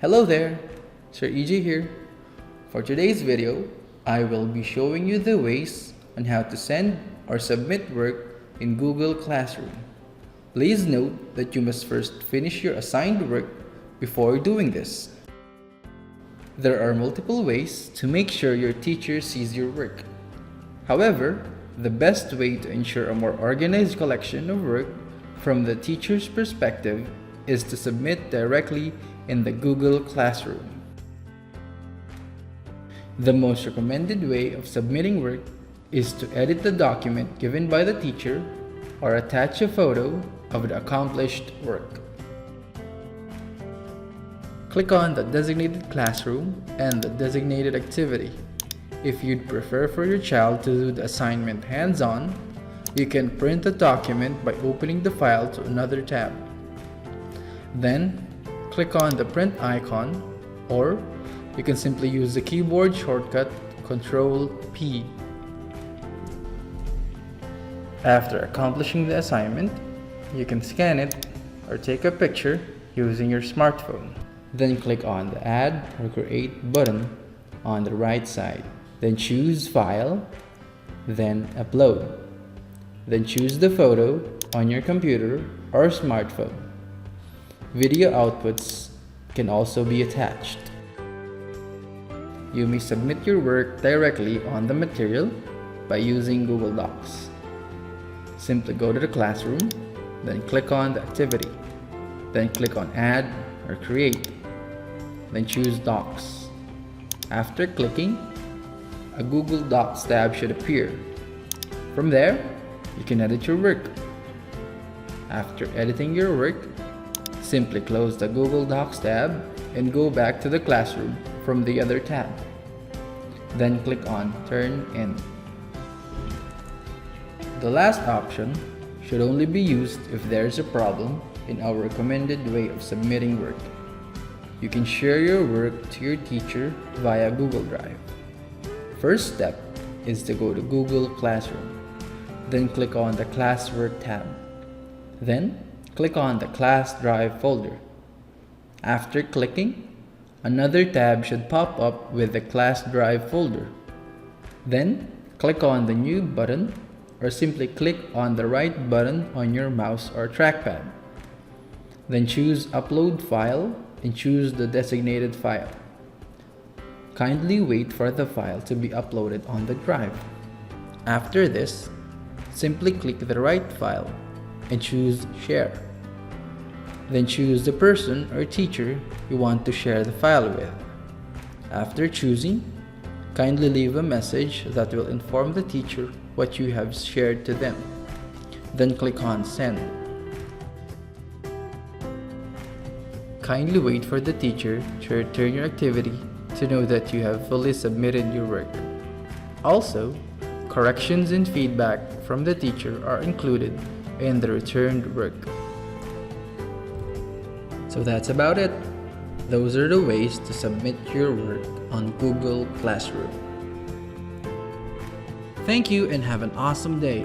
Hello there, Sir EJ here. For today's video, I will be showing you the ways on how to send or submit work in Google Classroom. Please note that you must first finish your assigned work before doing this. There are multiple ways to make sure your teacher sees your work. However, the best way to ensure a more organized collection of work from the teacher's perspective is to submit directly in the Google Classroom. The most recommended way of submitting work is to edit the document given by the teacher or attach a photo of the accomplished work. Click on the designated classroom and the designated activity. If you'd prefer for your child to do the assignment hands-on, you can print the document by opening the file to another tab. Then, click on the print icon, or you can simply use the keyboard shortcut Ctrl+P. After accomplishing the assignment, you can scan it or take a picture using your smartphone. Then click on the Add or Create button on the right side. Then choose File, then Upload. Then choose the photo on your computer or smartphone. Video outputs can also be attached. You may submit your work directly on the material by using Google Docs. Simply go to the classroom, then click on the activity. Then click on Add or Create. Then choose Docs. After clicking, a Google Docs tab should appear. From there, you can edit your work. After editing your work, simply close the Google Docs tab and go back to the classroom from the other tab. Then click on Turn In. The last option should only be used if there is a problem in our recommended way of submitting work. You can share your work to your teacher via Google Drive. First step is to go to Google Classroom. Then click on the Classwork tab. Then click on the Class Drive folder. After clicking, another tab should pop up with the Class Drive folder. Then click on the New button or simply click on the right button on your mouse or trackpad. Then choose Upload File and choose the designated file. Kindly wait for the file to be uploaded on the drive. After this, simply click the right file and choose Share. Then choose the person or teacher you want to share the file with. After choosing, kindly leave a message that will inform the teacher what you have shared to them. Then click on Send. Kindly wait for the teacher to return your activity to know that you have fully submitted your work. Also, corrections and feedback from the teacher are included in the returned work. So that's about it. Those are the ways to submit your work on Google Classroom. Thank you and have an awesome day.